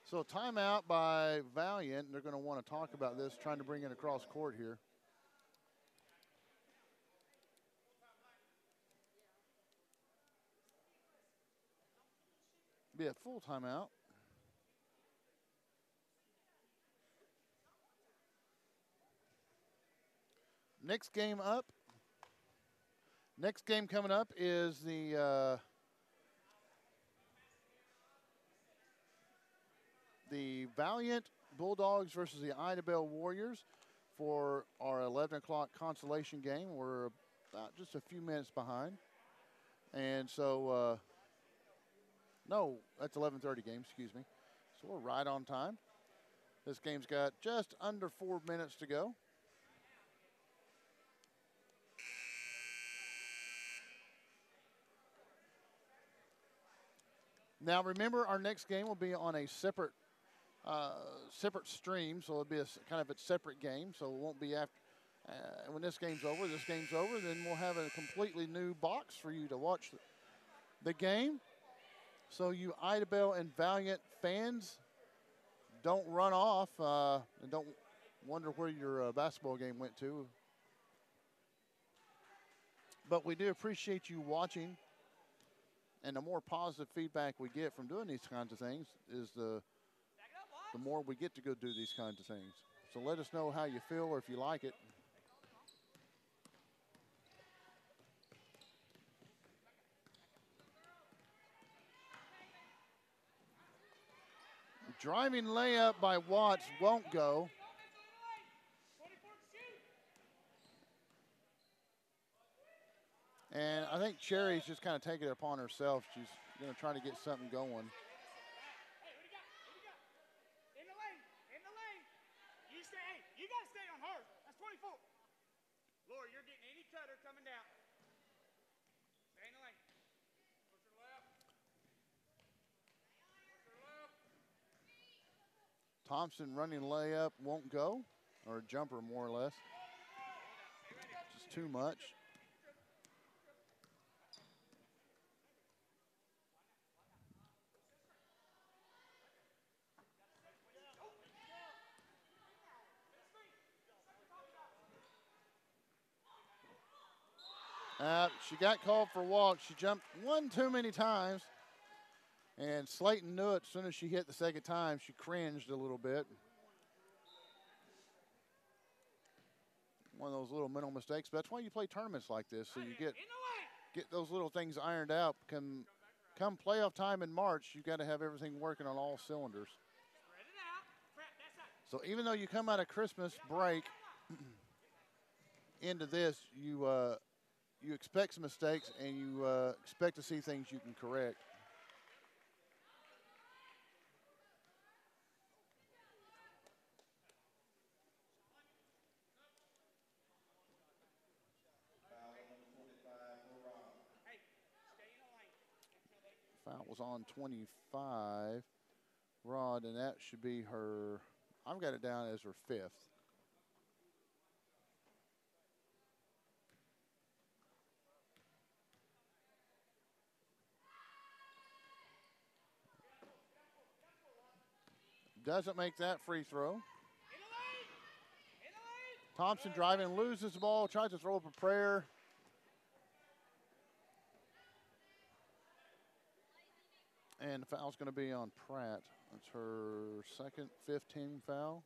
[SPEAKER 1] So timeout by Valliant. They're going to want to talk about this, trying to bring it across court here. Be a full timeout. Next game up. Next game coming up is the Valliant Bulldogs versus the Idabel Warriors for our 11 o'clock consolation game. We're about just a few minutes behind. And so, no, that's 11:30 game, excuse me. So we're right on time. This game's got just under 4 minutes to go. Now, remember, our next game will be on a separate stream, so it'll be a kind of a separate game. So it won't be after when this game's over. Then we'll have a completely new box for you to watch the game. So you Idabel and Valliant fans, don't run off and don't wonder where your basketball game went to. But we do appreciate you watching. And the more positive feedback we get from doing these kinds of things is the more we get to go do these kinds of things. So let us know how you feel or if you like it. Driving layup by Watts won't go. And I think Cherry's just kind of taking it upon herself. She's going to try to get something going.
[SPEAKER 2] You got to stay on her. That's 24. Laura, you're getting any cutter coming down. Stay in the lane. Push her left. Push her left.
[SPEAKER 1] Thompson running layup won't go, or a jumper more or less. Just too much. She got called for a walk. She jumped one too many times. And Slayton knew it as soon as she hit the second time. She cringed a little bit. One of those little mental mistakes. But that's why you play tournaments like this, so you get those little things ironed out. Come playoff time in March, you've got to have everything working on all cylinders. So even though you come out of Christmas break into this, you expect some mistakes, and you expect to see things you can correct. Foul was on 25, Rod, and that should be her. I've got it down as her 5th. Doesn't make that free throw. Thompson driving, loses the ball, tries to throw up a prayer. And the foul's going to be on Pratt. That's her second 15 foul.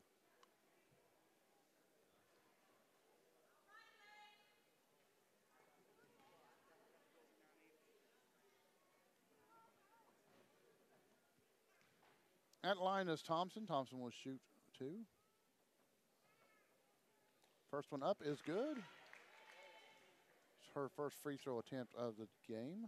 [SPEAKER 1] At line is Thompson. Thompson will shoot 2. First one up is good. It's her first free throw attempt of the game.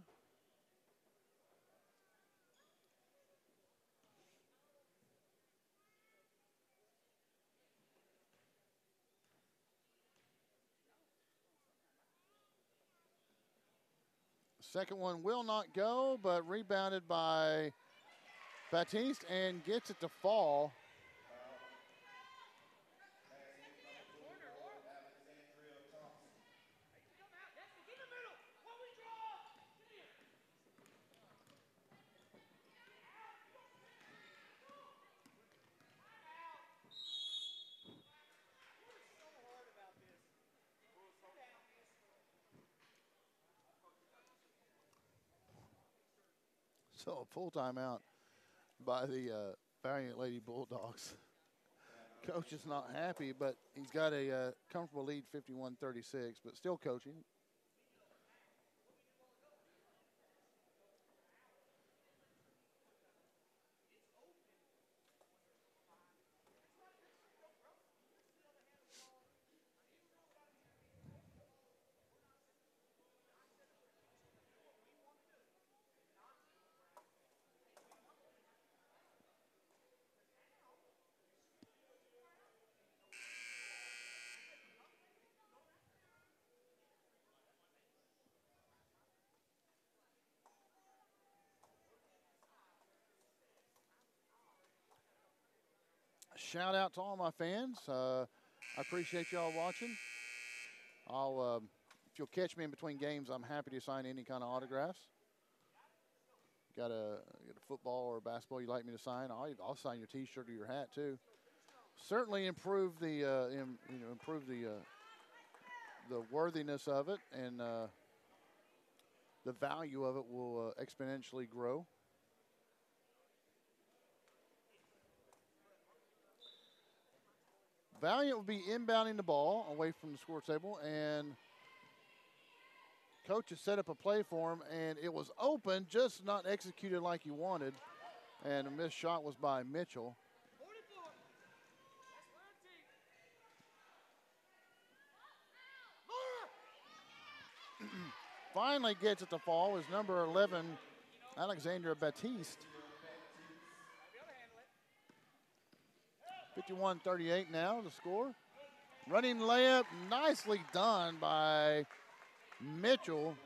[SPEAKER 1] Second one will not go, but rebounded by Baptiste and gets it to fall. So a full timeout by the Valliant Lady Bulldogs. Coach is not happy, but he's got a comfortable lead, 51-36, but still coaching. Shout out to all my fans. I appreciate y'all watching. If you'll catch me in between games, I'm happy to sign any kind of autographs. Got a football or basketball you'd like me to sign? I'll sign your T-shirt or your hat too. Certainly improve the the worthiness of it, and the value of it will exponentially grow. Valliant will be inbounding the ball away from the score table, and coach has set up a play for him, and it was open, just not executed like he wanted. And a missed shot was by Mitchell. 44. Finally gets it to fall is number 11, Alexandra Baptiste. 51-38 now, the score. Running layup, nicely done by Mitchell.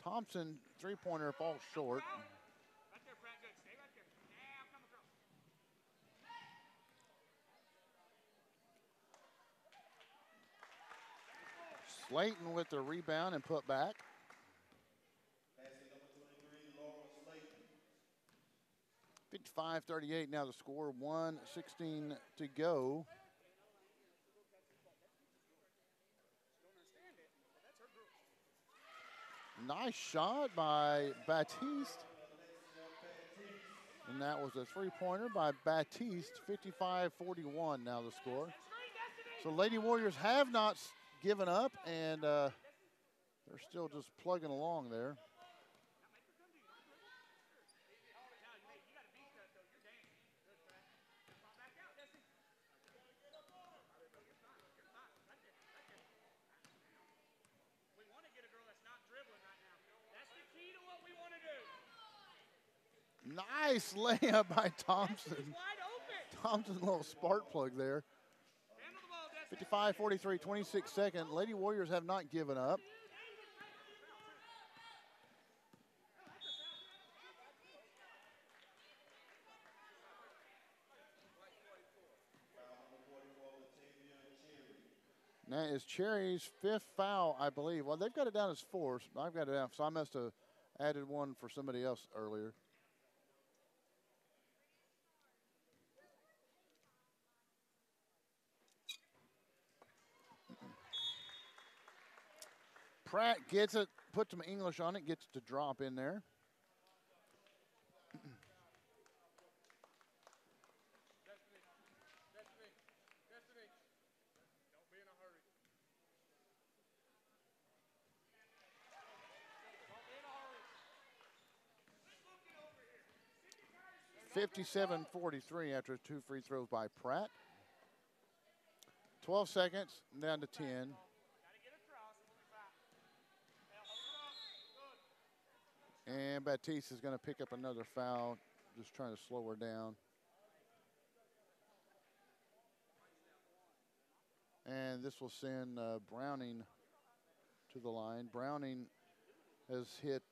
[SPEAKER 1] Thompson, three-pointer falls short.
[SPEAKER 2] Right there, Pratt, good. Stay right there. Now come across.
[SPEAKER 1] Slayton with the rebound and put back. 55-38 now the score, 1:16 to go. Nice shot by Baptiste. And that was a three-pointer by Baptiste, 55-41 now the score. So Lady Warriors have not given up, and they're still just plugging along there. Nice layup by Thompson. Thompson, a little spark plug there. 55-43, 26 seconds. Lady Warriors have not given up. That is Cherry's 5th foul, I believe. Well, they've got it down as 4. I've got it down, so I must have Added one for somebody else earlier. Pratt gets it, puts some English on it, gets to drop in there.
[SPEAKER 2] Don't be in a hurry.
[SPEAKER 1] 57-43 after 2 free throws by Pratt. 12 seconds, down to 10.
[SPEAKER 2] Gotta get across. We'll be fine. Now, hold it up. Good.
[SPEAKER 1] And Batiste is going to pick up another foul, just trying to slow her down. And this will send Browning to the line. Browning has hit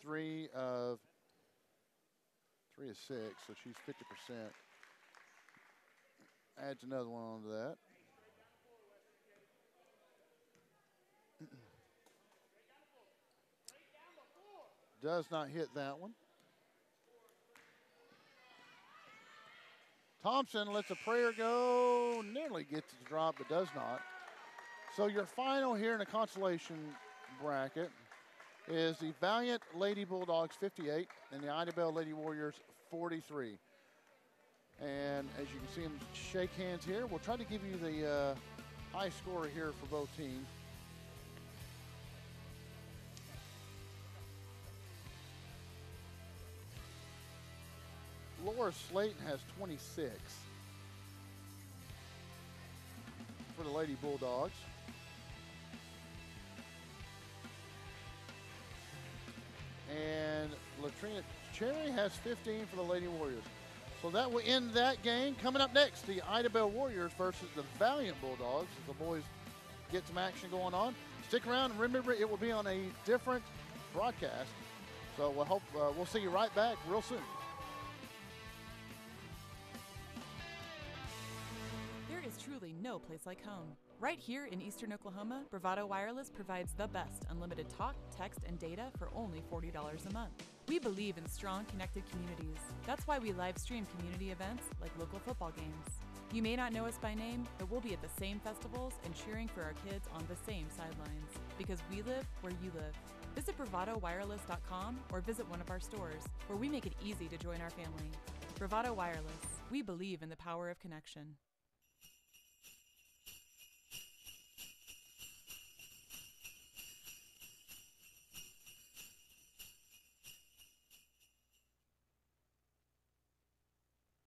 [SPEAKER 1] 3 of 6, so she's 50%. Adds another one onto that. Does not hit that one. Thompson lets a prayer go, nearly gets it to drop, but does not. So your final here in the consolation bracket is the Valliant Lady Bulldogs 58 and the Idabel Lady Warriors 43. And as you can see them shake hands here, we'll try to give you the high score here for both teams. Laura Slayton has 26 for the Lady Bulldogs. And Latrina Cherry has 15 for the Lady Warriors. So that will end that game. Coming up next, the Idabel Warriors versus the Valliant Bulldogs as the boys get some action going on. Stick around and remember it will be on a different broadcast. So we'll see you right back real soon.
[SPEAKER 3] There is truly no place like home. Right here in Eastern Oklahoma, Bravado Wireless provides the best unlimited talk, text, and data for only $40 a month. We believe in strong, connected communities. That's why we live stream community events like local football games. You may not know us by name, but we'll be at the same festivals and cheering for our kids on the same sidelines. Because we live where you live. Visit BravadoWireless.com or visit one of our stores, where we make it easy to join our family. Bravado Wireless. We believe in the power of connection.